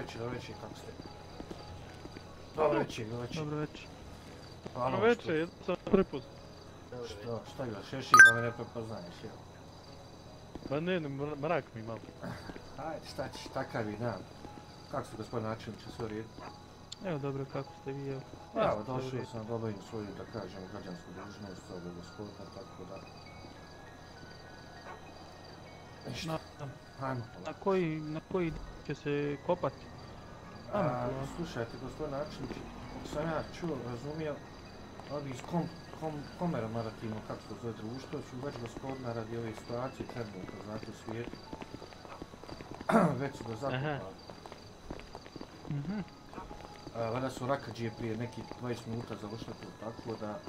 večer, kako ste? Dobro večer. Dobro večer. Hvala Dobro večer, jedno sam prepust. Šta ga, šeši pa me ne prepoznaješ, jel? Pa ne, mrak mi malo. Ajde, šta ćeš, takav je dan. Kako ste, gospodin načelniče, sve u redu? Evo dobro, kako ste vi, evo. Evo, došao sam da obavim svoju, da kažem, građansku dužnost ovog gospodina, tako da... Ništa, hajmo polako. Na koji će se kopati? Slušajte, gospodin načelniče, kako sam ja čuo, razumio, ovi iz komemoratiivno, kako se to zove društvo, su već gospodina radi ove situacije trenutno, znate, u svijetu. Već su ga zakopali. Valjda su Rakadžije prije nekih 20 minuta završili to, tako da...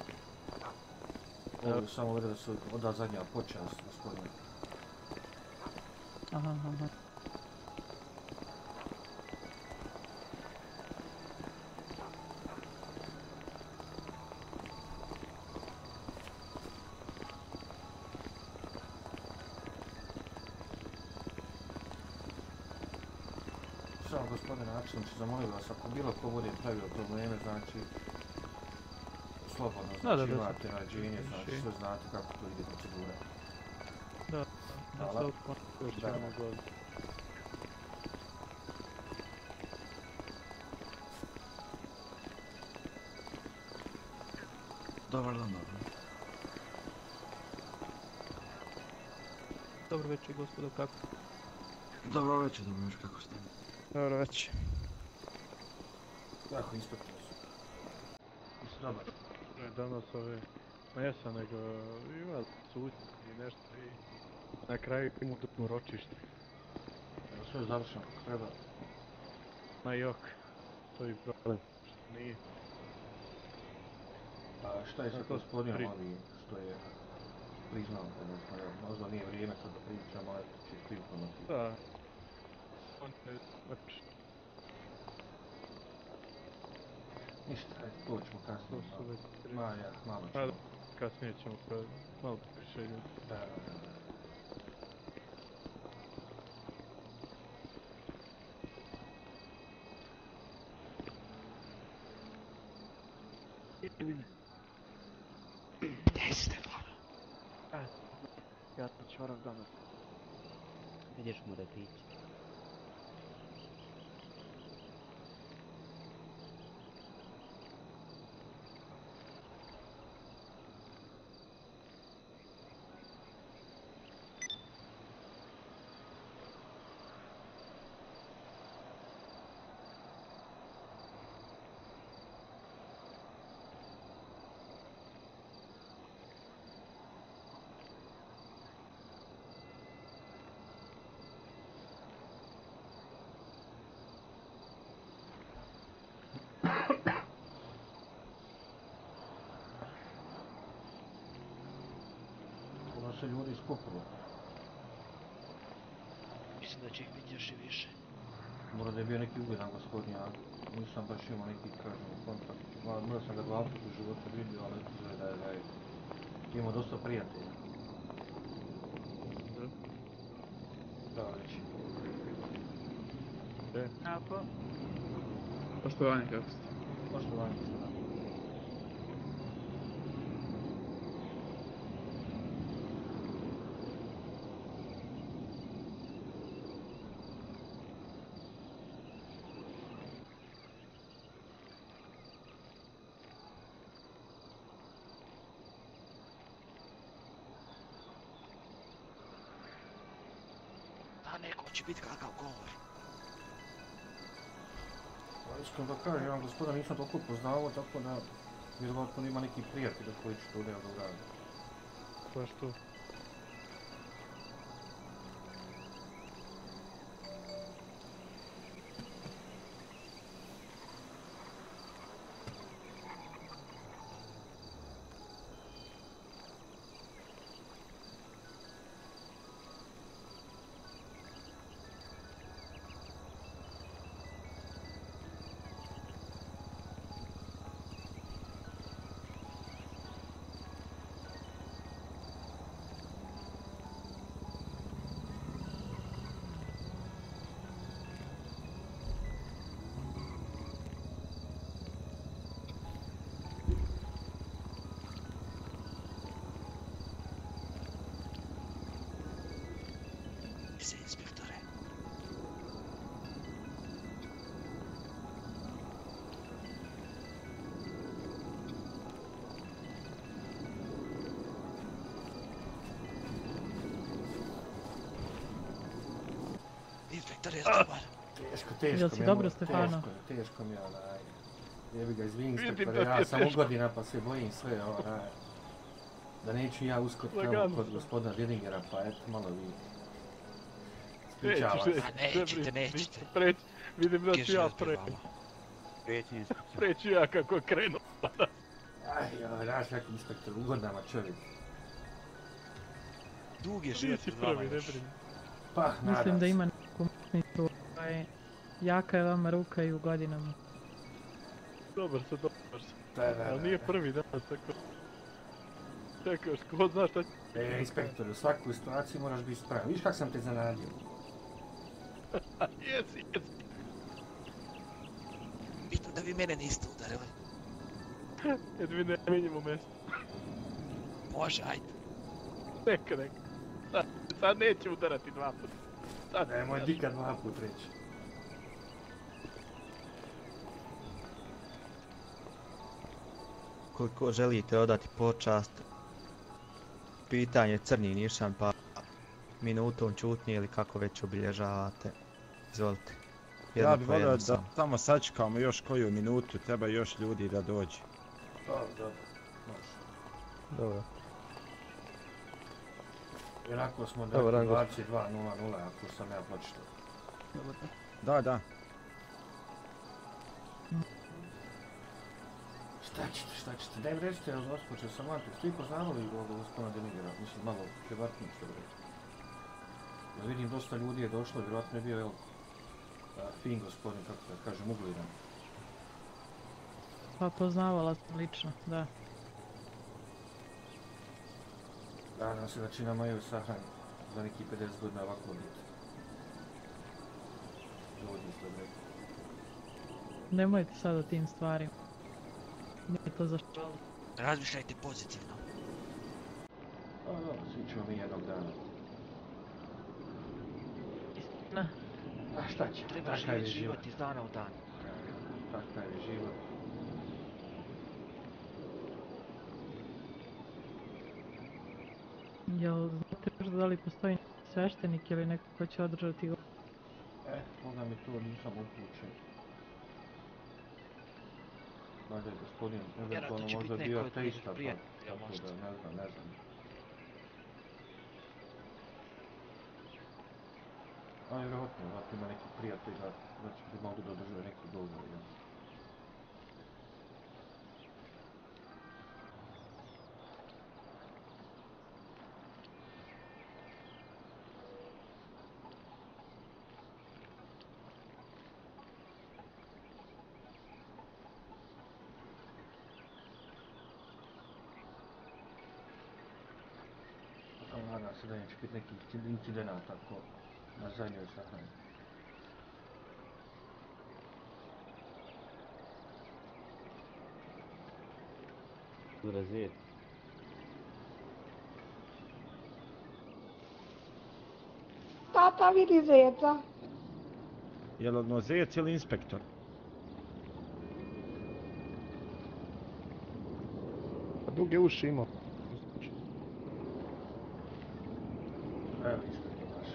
Ovo je samo valjda da se oda zadnja počast, gospodine. Aha. Samo gospodine načelniče, zamolio vas, ako bilo ko bude pravio probleme, znači slobodno značivate rađenje, znači sve znate kako to ide procedura. Da se odpošćamo god. Dobar dan, dobro. Dobro večer, gospodo, kako? Dobro večer, kako ste? Dobro večer. Kako inspektor su? Jesi dobar? Danas mesa, nego ima suci i nešto i na kraju imu dupno ročište. Evo sve je završeno kako treba. Ma jok, to je problem, što nije. A šta je sa gospodinom ovim što je priznao, odnosno možda nije vrijeme sad da pričamo, ali će prilikom motiv. Da. On je znači... Ništa, to ćemo kasnije. Malo ćemo. Kasnije ćemo malo više ljudi. Da. Gdje ste, Vlado? Ja ti čorav danas. Ideš mu da tići. Se ljudi iskupilo. Mislim da će ih biti još i više. Mora da je bio neki ugledan gospodin, ja nisam baš imao neki, kažem, kontakt. Možda sam ga 2 puta u životu vidio, ali izgleda da je imao dosta prijatelja. Da, već. A pa? Poštovanje, kako ste? Poštovanje ste. Neko će biti kakav govor. Iskreno da kažem, ja gospoda nisam toliko poznao, tako da vjerovatno ima neki prijatelj koji će to da uradi. Pa što? se, inspektore. Inspektor, je dobar? Teško Jel si mi je, dobro, Stefano? Teško mi je, jebi ga, izvini Vidim inspektore, da ti ja je sam teško. godina pa se bojim sve, da neću ja uskot tamo Lagano kod sam. gospodina Dedingera, pa eto, malo vi Nećeš, ispričava se. nećete, nećete. Preći, vidim da ću ja Život bi vama. Prijetnji inspektor. preći ja kako krenu. Znaš kako inspektor, ugodnama čovjek. Dug je život Nisi pred vama prvi, ne još. brini. Pa, Mislim nadam da se. ima neku mutnicu. Jaka je vama ruka i u godinama. Dobar sam. Ali Da. nije prvi danas, tako... Čekaš, ko zna šta će... Inspektor, u svaku situaciju moraš biti spreman. Viš kak sam te zanadio? Jesi. Bitno da vi mene niste udarili. Jer mi ne menjamo mjesto. Može, ajde. Neka. Sad neće udarati dva puta. Sad Nemoj nikad dva put reći. Koliko želite odati počast, pitanje crni nišan pa minutom čutnje ili kako već obilježavate. Izvolite. Ja Jedno bih po volio jedno da samo. samo sačekamo još koju minutu, treba još ljudi da dođe. Dobro, može. Dobro. Jer ako smo Dobar dakle dan, 22.00, ako sam ja počitao. Da. Šta ćete? Daj mi recite, jel gospođe Samantha, ste vi poznavali ovoga gospodina Denigera? Mislim, malo privatnije što bi reći. Ja vidim, dosta ljudi je došlo, vjerojatno je bio, evo, fin gospodin, kako da kažem, uglidan. Pa poznavala sam lično, da. Nadam se da će nama Evo Sahan za neki 50 godina ovako biti. Dovodni ste rekli. Nemojte sad o tim stvarima. Nije to za šalu. Razmišljajte pozitivno. A dobro, svi ćemo mi jednog dana. Istina. A šta će? Treba Takav je živjeti život iz dana u dan. Takav je život. Jel znate možda da li postoji sveštenik ili neko ko će održati go? Boga mi to nisam uključen. Valjda je gospodin Vjerojatno eventualno će možda biti bio neko od njenih ateista, pa prijatelja, tako možda. da ne znam. A vjerojatno ima neki prijatelj da će bi mogli da održuje neki govor, ja. Nadam se da neće biti nekih incidenata tako na zadnjoj sahrani. Razvijet. Tata vidi zeca. Je li ono zec ili inspektor? Duge uši imao. Evo inspektor naš.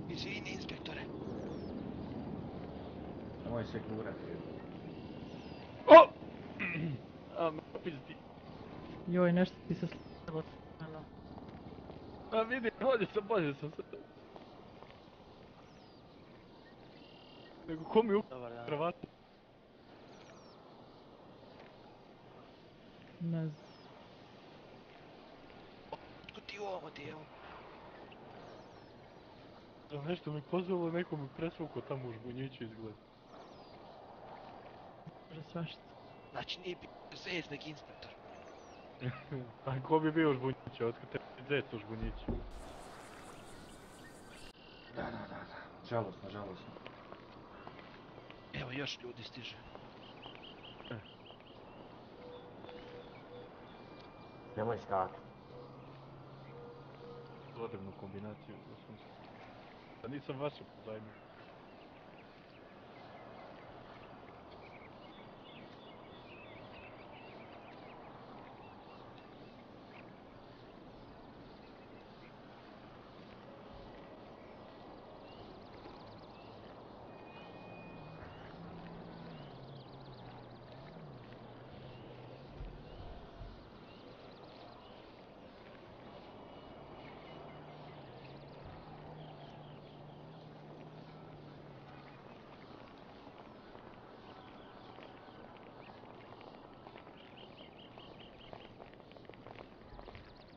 Izvini, inspektore. Nemoj se gurati. O! A me pizdi. Joj, nešto ti se slijedilo. Ano. A vidi, bolje sam se. Nego ko mi Dobar dan. kravatu? Ne znam. Otkud ti u ovom dijelu? Nešto mi pozvalo, neko mi presvukao tamo u žbunjiću izgleda. Može svašta. Znači nije bio zec, nek inspektor. A ko bi bio u žbunjiću, otkad te zec u žbunjiću? Da. Žalosno. Evo još ljudi stiže. Nemoj skakat. Potrebnu kombinaciju u svom. Da nisam vaše pozajmio.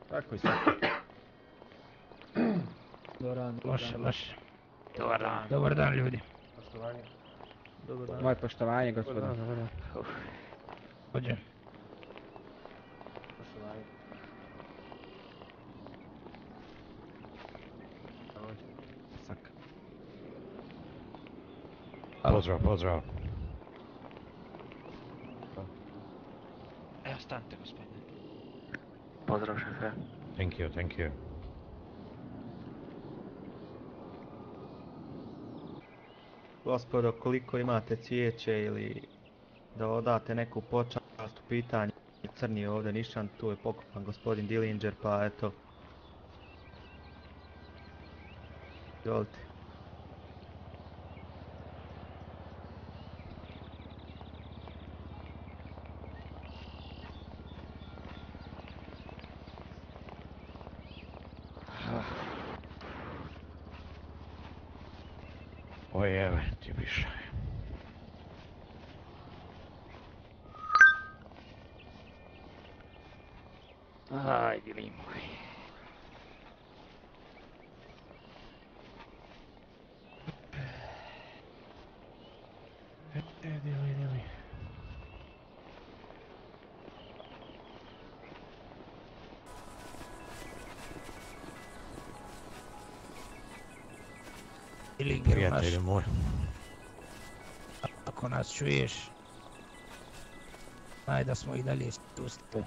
Tako je sad. Loše. Dobar dan. Dobar dan, ljudi. Poštovanje. Dobar dan. Moje poštovanje, Dobar dan, dobar dan. Hođe. Poštovanje. Sak. Pozdrav. Evo, stanite, gospodine. Pozdrav, šefe. Thank you. Gospodo, koliko imate cvijeće ili da odate neku počast u pitanju? Crni je ovdje nišan, tu je pokopan gospodin Dillinger, pa eto. Izvolite. Ojeve, ti više. Ajde, limoj. Dili. Prijatelju moj. Ako nas čuješ, znaj da smo i dalje sustali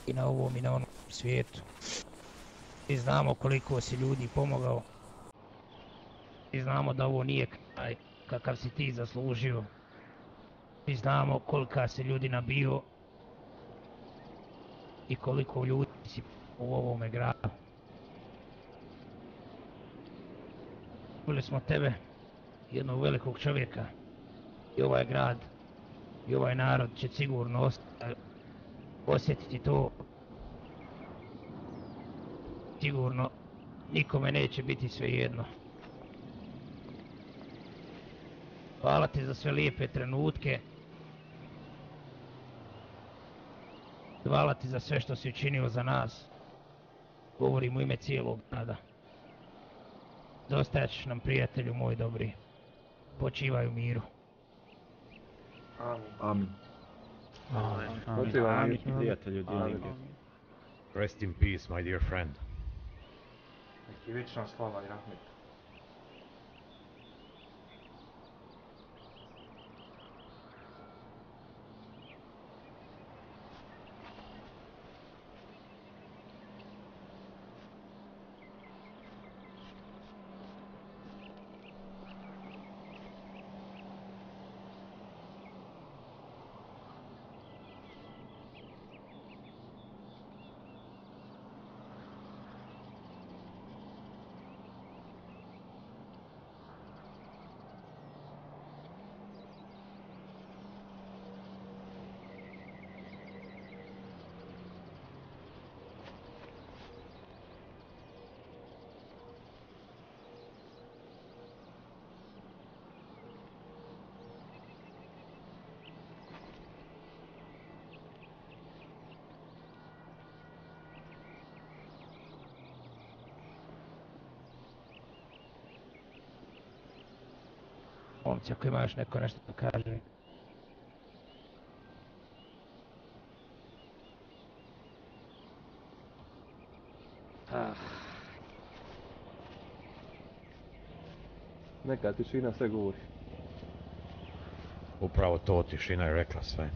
i na ovom i na onom svijetu. I znamo koliko si ljudi pomogao. I znamo da ovo nije kraj kakav si ti zaslužio. I znamo kolika si ljudi nabio i koliko ljudi si u ovome gradu. Čuli smo tebe, jednog velikog čovjeka, i ovaj grad i ovaj narod će sigurno osjetiti to. Sigurno nikome neće biti svejedno. Hvala ti za sve lijepe trenutke. Hvala ti za sve što si učinio za nas. Govorim u ime cijelog grada. Dostajat ćeš nam, prijatelju moj dobri. Počivaj u miru. Amin. Pozivam prijatelju Dillinger. Rest in peace, my dear friend. Neki vječna slava i rahmet. Momci, ako ima još neko nešto da kaže. Neka tišina sve govori. Upravo to, tišina je rekla sve.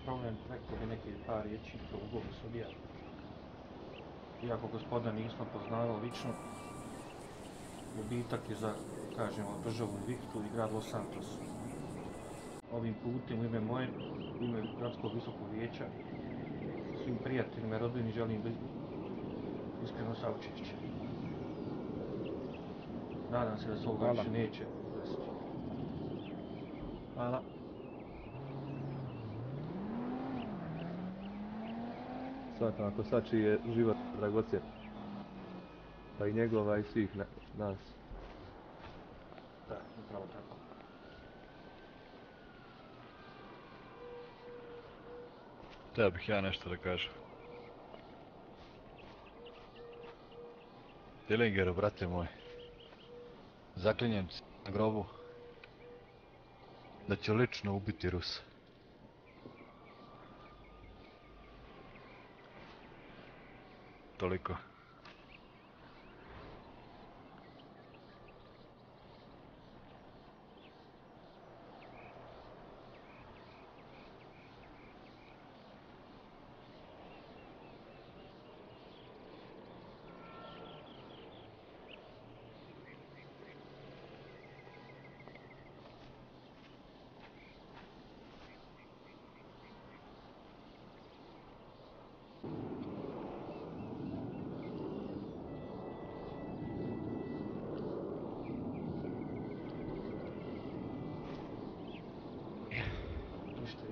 problem, rekao bi neki par riječi to u govu sudija. Iako gospodina nismo poznavali lično, gubitak je za, kažemo, državu Invictu i grad Los Santos. Ovim putem u ime moje, u ime Gradskog visokog vijeća, svim prijateljima i rodbini želim iskreno saučešće. Nadam se da se ovoga više neće desiti. Hvala. Svakako, sačiji je život dragocjen. Pa i njegova i svih nas. Da, upravo tako. Htio bih ja nešto da kažem. Dillingeru, brate moj, zaklinjem se na grobu da ću lično ubiti Rusa. Toliko.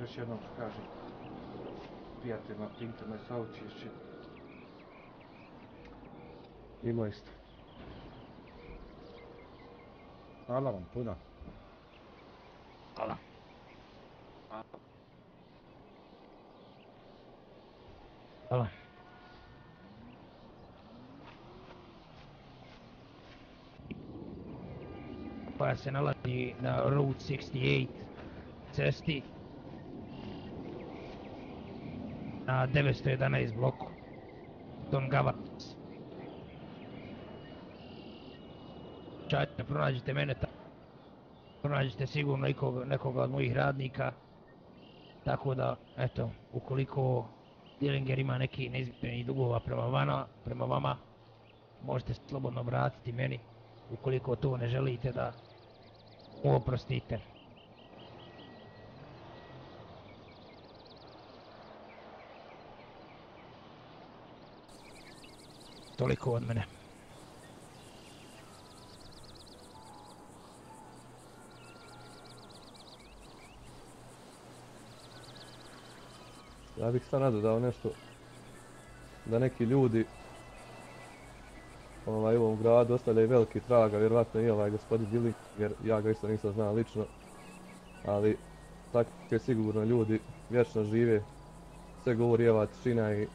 Još jednom ću kažem prijateljima Pinterma i saučešće. Ima isto. Hvala vam puno. Hvala. Hvala. Koja se nalazi na Route 68 cesti na 911 bloku Don Gavac. Čajte, pronađite mene tamo. Pronađite sigurno nekoga od mojih radnika. Tako da, eto, ukoliko Dillinger ima neki neizmjerenih dugova prema vama, možete slobodno vratiti meni. Ukoliko to ne želite da mu oprostite. Toliko od mene. Ja bih sad nadodao nešto, da neki ljudi u ovom gradu ostavljaju veliki traga, vjerovatno i ovaj gospodin Dillinger, ja ga isto nisam znao lično, ali takve sigurno ljudi vječno žive, sve govori ova tišina i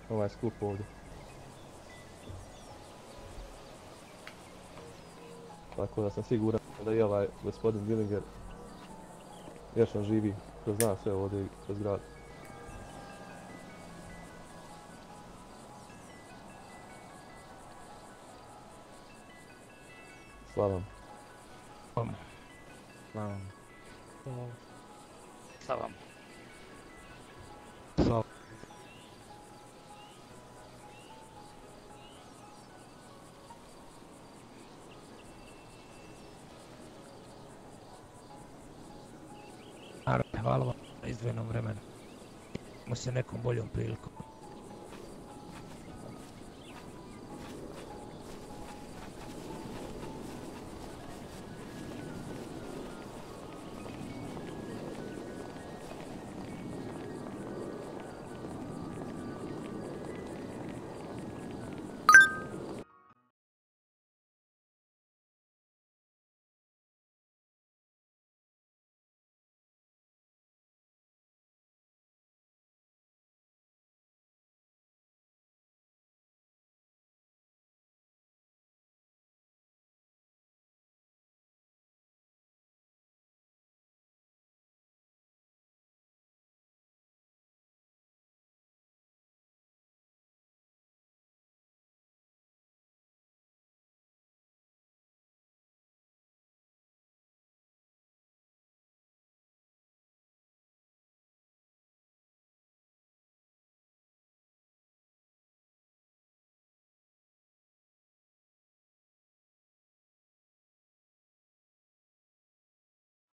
ovaj skup ovdje. Tako da sam siguran da i ovaj gospodin Dillinger vječno živi, ko zna sve ovdje i kroz grad. Slavam. Slavam. Slavam. Slavam. Hvala vam na izdvojenom vremenu. Vidimo se nekom boljom prilikom.